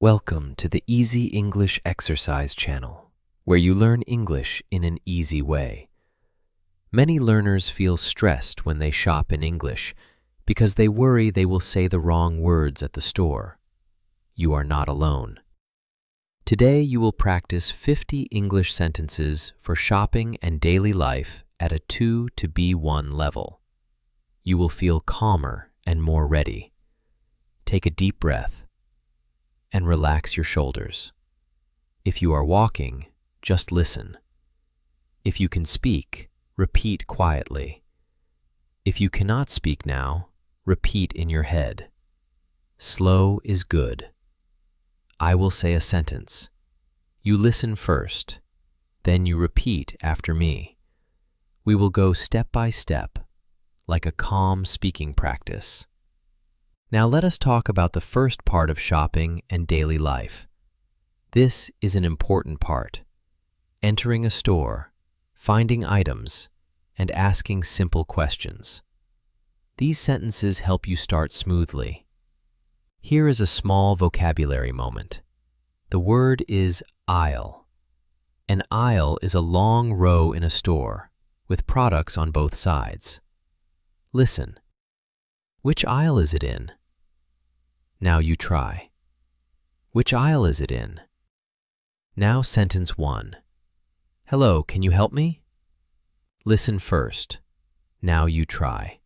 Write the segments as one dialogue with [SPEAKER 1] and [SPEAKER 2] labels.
[SPEAKER 1] Welcome to the Easy English Exercise channel, where you learn English in an easy way. Many learners feel stressed when they shop in English because they worry they will say the wrong words at the store. You are not alone. Today you will practice 50 English sentences for shopping and daily life at a 2 to B1 level. You will feel calmer and more ready. Take a deep breath and relax your shoulders. If you are walking, just listen. If you can speak, repeat quietly. If you cannot speak now, repeat in your head. Slow is good. I will say a sentence. You listen first, then you repeat after me. We will go step by step, like a calm speaking practice. Now let us talk about the first part of shopping and daily life. This is an important part. Entering a store, finding items, and asking simple questions. These sentences help you start smoothly. Here is a small vocabulary moment. The word is aisle. An aisle is a long row in a store with products on both sides. Listen. Which aisle is it in? Now you try. Which aisle is it in? Now sentence 1. Hello, can you help me? Listen first. Now you try.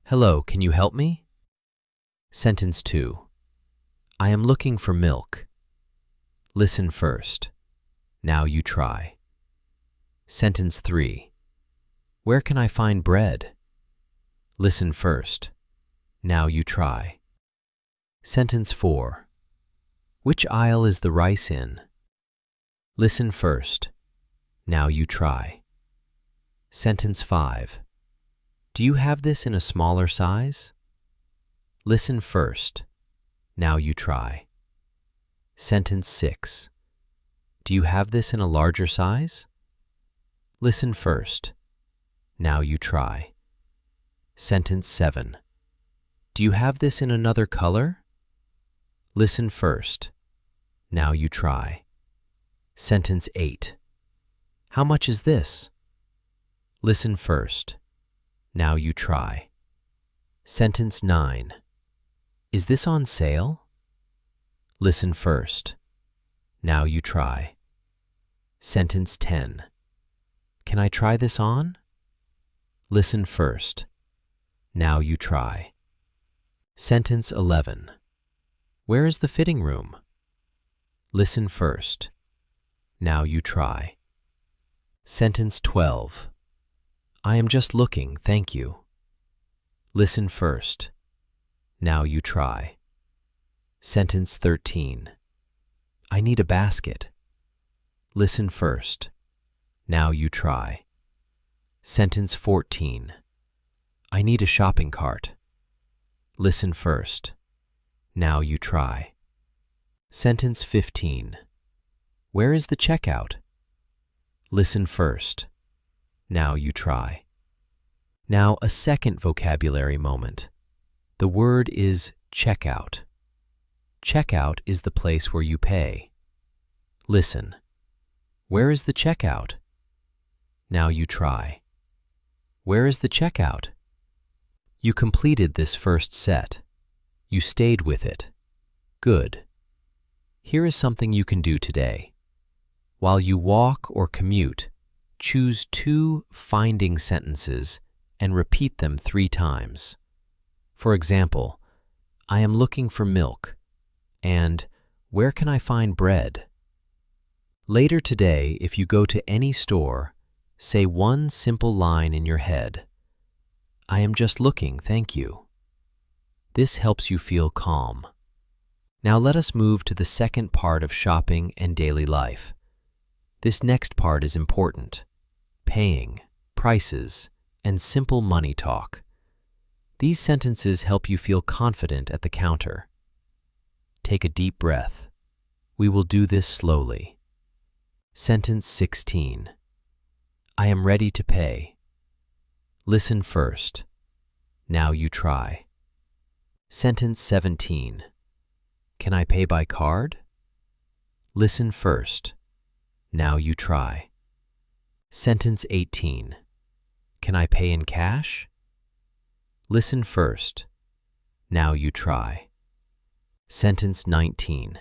[SPEAKER 1] Hello, can you help me? Sentence 2. I am looking for milk. Listen first. Now you try. Sentence 3. Where can I find bread? Listen first. Now you try. Sentence 4. Which aisle is the rice in? Listen first. Now you try. Sentence 5. Do you have this in a smaller size? Listen first. Now you try. Sentence 6. Do you have this in a larger size? Listen first. Now you try. Sentence 7. Do you have this in another color? Listen first. Now you try. Sentence 8. How much is this? Listen first. Now you try. Sentence 9. Is this on sale? Listen first. Now you try. Sentence 10. Can I try this on? Listen first. Now you try. Sentence 11. Where is the fitting room? Listen first. Now you try. Sentence 12. I am just looking, thank you. Listen first. Now you try. Sentence 13. I need a basket. Listen first. Now you try. Sentence 14. I need a shopping cart. Listen first. Now you try. Sentence 15. Where is the checkout? Listen first. Now you try. Now a second vocabulary moment. The word is checkout. Checkout is the place where you pay. Listen. Where is the checkout? Now you try. Where is the checkout? You completed this first set. You stayed with it. Good. Here is something you can do today. While you walk or commute, choose 2 finding sentences and repeat them 3 times. For example, I am looking for milk, and where can I find bread? Later today, if you go to any store, say one simple line in your head. I am just looking, thank you. This helps you feel calm. Now let us move to the second part of shopping and daily life. This next part is important. Paying, prices, and simple money talk. These sentences help you feel confident at the counter. Take a deep breath. We will do this slowly. Sentence 16. I am ready to pay. Listen first. Now you try. Sentence 17. Can I pay by card? Listen first. Now you try. Sentence 18. Can I pay in cash? Listen first. Now you try. Sentence 19.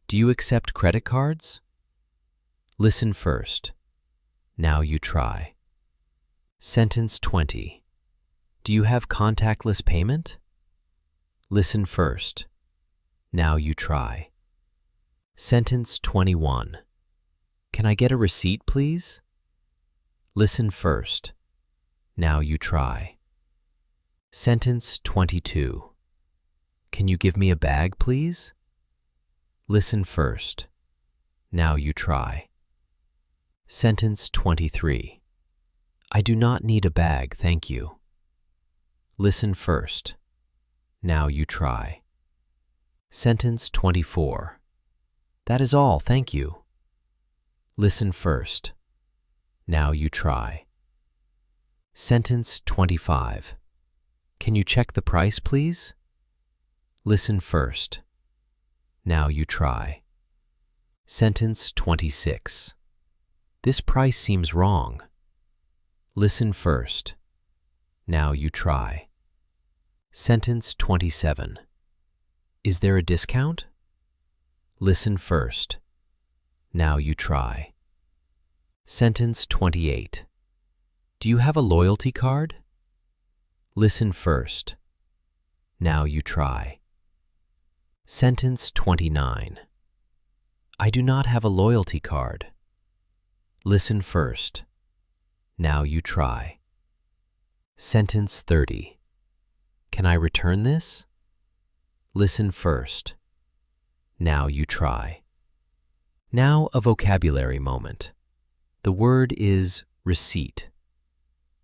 [SPEAKER 1] Do you accept credit cards? Listen first. Now you try. Sentence 20. Do you have contactless payment? Listen first. Now you try. Sentence 21. Can I get a receipt, please? Listen first. Now you try. Sentence 22. Can you give me a bag, please? Listen first. Now you try. Sentence 23. I do not need a bag, thank you. Listen first. Now you try. Sentence 24. That is all, thank you. Listen first. Now you try. Sentence 25. Can you check the price, please? Listen first. Now you try. Sentence 26. This price seems wrong. Listen first. Now you try. Sentence 27. Is there a discount? Listen first. Now you try. Sentence 28. Do you have a loyalty card? Listen first. Now you try. Sentence 29. I do not have a loyalty card. Listen first. Now you try. Sentence 30. Can I return this? Listen first. Now you try. Now a vocabulary moment. The word is receipt.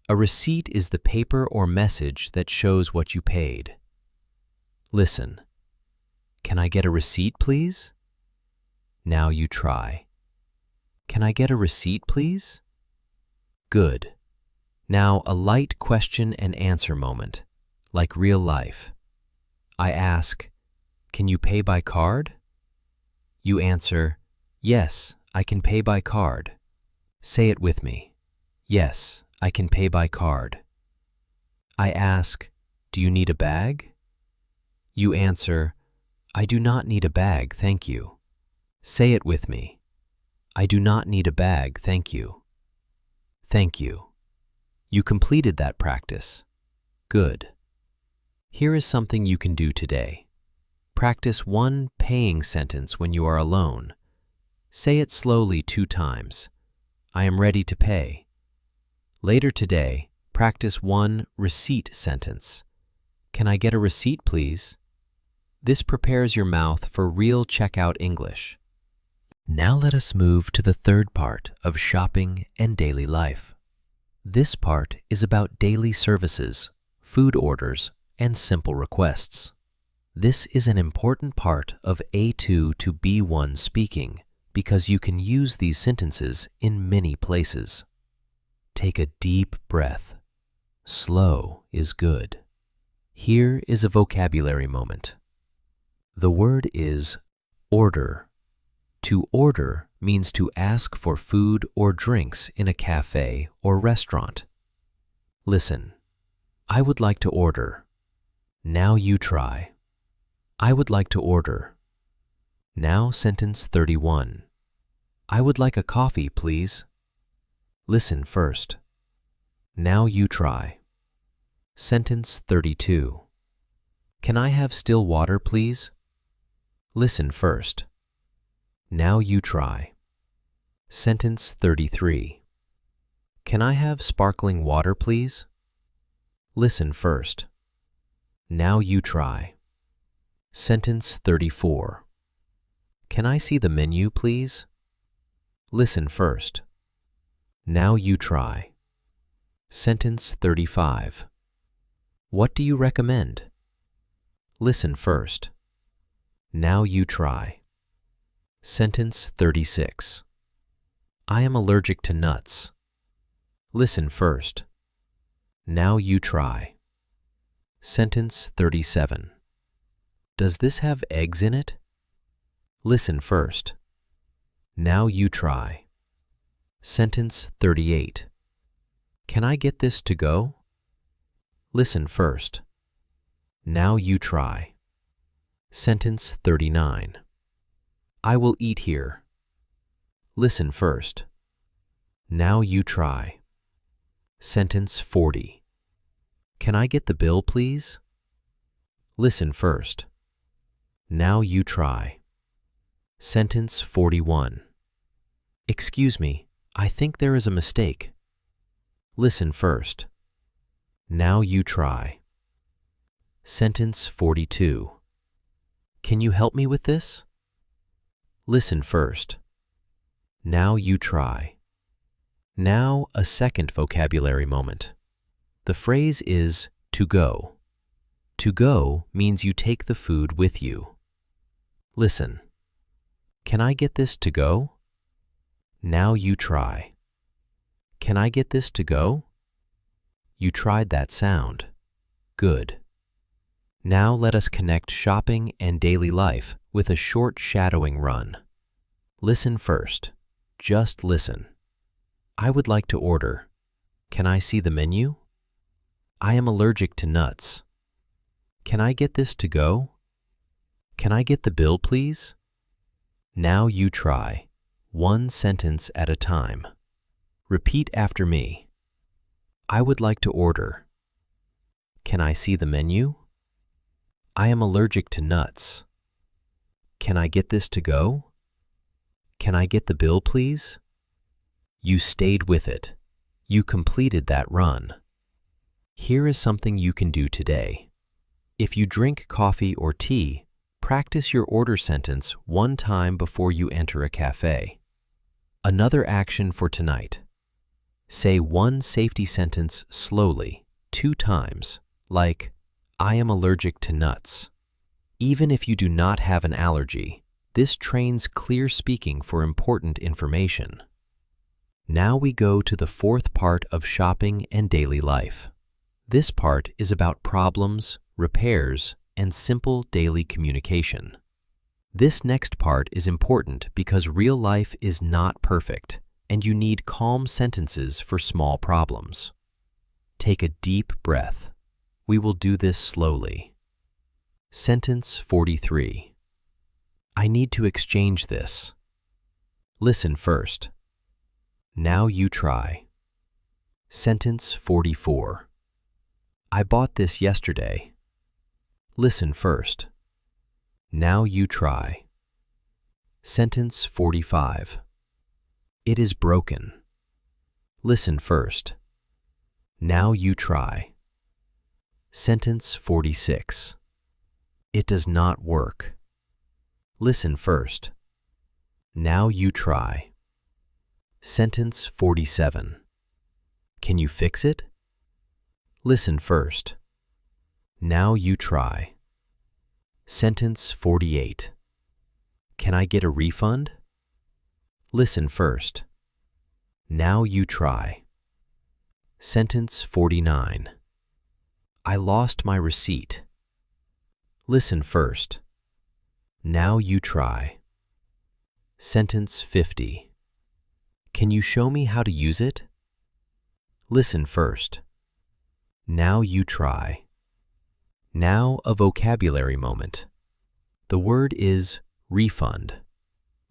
[SPEAKER 1] A receipt is the paper or message that shows what you paid. Listen. Can I get a receipt, please? Now you try. Can I get a receipt, please? Good. Now a light question and answer moment, like real life. I ask, can you pay by card? You answer, yes, I can pay by card. Say it with me. Yes, I can pay by card. I ask, do you need a bag? You answer, I do not need a bag, thank you. Say it with me. I do not need a bag, thank you. Thank you. You completed that practice. Good. Here is something you can do today. Practice one paying sentence when you are alone. Say it slowly 2 times. I am ready to pay. Later today, practice one receipt sentence. Can I get a receipt, please? This prepares your mouth for real checkout English. Now let us move to the third part of shopping and daily life. This part is about daily services, food orders, and simple requests. This is an important part of A2 to B1 speaking because you can use these sentences in many places. Take a deep breath. Slow is good. Here is a vocabulary moment. The word is order. To order means to ask for food or drinks in a cafe or restaurant. Listen. I would like to order. Now you try. I would like to order. Now sentence 31. I would like a coffee, please. Listen first. Now you try. Sentence 32. Can I have still water, please? Listen first. Now you try. Sentence 33. Can I have sparkling water, please? Listen first. Now you try. Sentence 34. Can I see the menu, please? Listen first. Now you try. Sentence 35. What do you recommend? Listen first. Now you try. Sentence 36. I am allergic to nuts. Listen first. Now you try. Sentence 37. Does this have eggs in it? Listen first. Now you try. Sentence 38. Can I get this to go? Listen first. Now you try. Sentence 39. I will eat here. Listen first. Now you try. Sentence 40. Can I get the bill, please? Listen first. Now you try. Sentence 41. Excuse me, I think there is a mistake. Listen first. Now you try. Sentence 42. Can you help me with this? Listen first. Now you try. Now a second vocabulary moment. The phrase is to go. To go means you take the food with you. Listen. Can I get this to go? Now you try. Can I get this to go? You tried that sound. Good. Now let us connect shopping and daily life with a short shadowing run. Listen first. Just listen. I would like to order. Can I see the menu? I am allergic to nuts. Can I get this to go? Can I get the bill, please? Now you try. One sentence at a time. Repeat after me. I would like to order. Can I see the menu? I am allergic to nuts. Can I get this to go? Can I get the bill, please? You stayed with it. You completed that run. Here is something you can do today. If you drink coffee or tea, practice your order sentence one time before you enter a cafe. Another action for tonight. Say one safety sentence slowly, 2 times, like, I am allergic to nuts. Even if you do not have an allergy, this trains clear speaking for important information. Now we go to the 4th part of shopping and daily life. This part is about problems, repairs, and simple daily communication. This next part is important because real life is not perfect, and you need calm sentences for small problems. Take a deep breath. We will do this slowly. Sentence 43. I need to exchange this. Listen first. Now you try. Sentence 44. I bought this yesterday. Listen first. Now you try. Sentence 45. It is broken. Listen first. Now you try. Sentence 46. It does not work. Listen first. Now you try. Sentence 47. Can you fix it? Listen first. Now you try. Sentence 48. Can I get a refund? Listen first. Now you try. Sentence 49. I lost my receipt. Listen first. Now you try. Sentence 50. Can you show me how to use it? Listen first. Now you try. Now a vocabulary moment. The word is refund.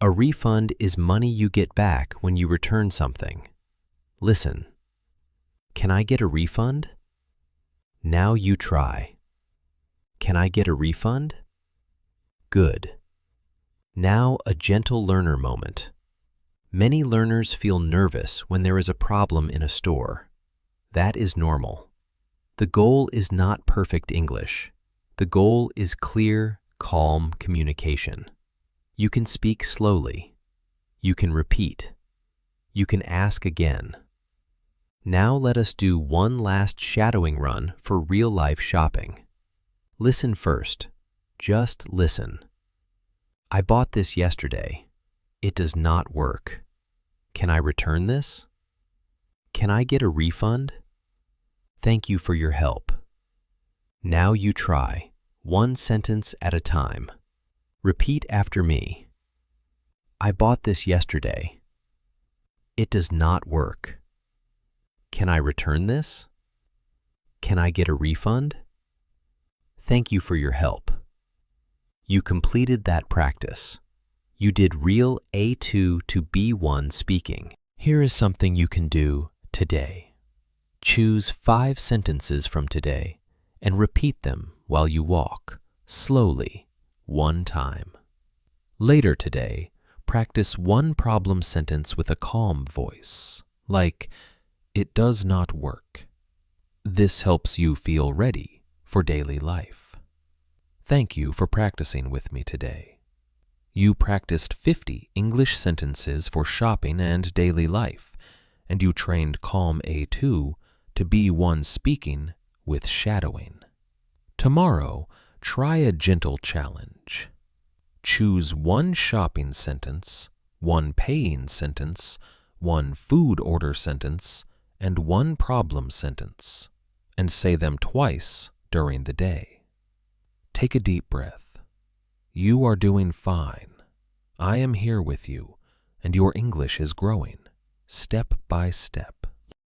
[SPEAKER 1] A refund is money you get back when you return something. Listen. Can I get a refund? Now you try. Can I get a refund? Good. Now a gentle learner moment. Many learners feel nervous when there is a problem in a store. That is normal. The goal is not perfect English. The goal is clear, calm communication. You can speak slowly. You can repeat. You can ask again. Now let us do one last shadowing run for real-life shopping. Listen first. Just listen. I bought this yesterday. It does not work. Can I return this? Can I get a refund? Thank you for your help. Now you try. one sentence at a time. Repeat after me. I bought this yesterday. It does not work. Can I return this? Can I get a refund? Thank you for your help. You completed that practice. You did real A2 to B1 speaking. Here is something you can do today. Choose 5 sentences from today and repeat them while you walk, slowly, 1 time. Later today, practice one problem sentence with a calm voice, like, "It does not work." This helps you feel ready for daily life. Thank you for practicing with me today. You practiced 50 English sentences for shopping and daily life, and you trained Calm A2 to B1 speaking with shadowing. Tomorrow, try a gentle challenge. Choose one shopping sentence, one paying sentence, one food order sentence, and one problem sentence, and say them twice during the day. Take a deep breath. You are doing fine. I am here with you, and your English is growing, step by step.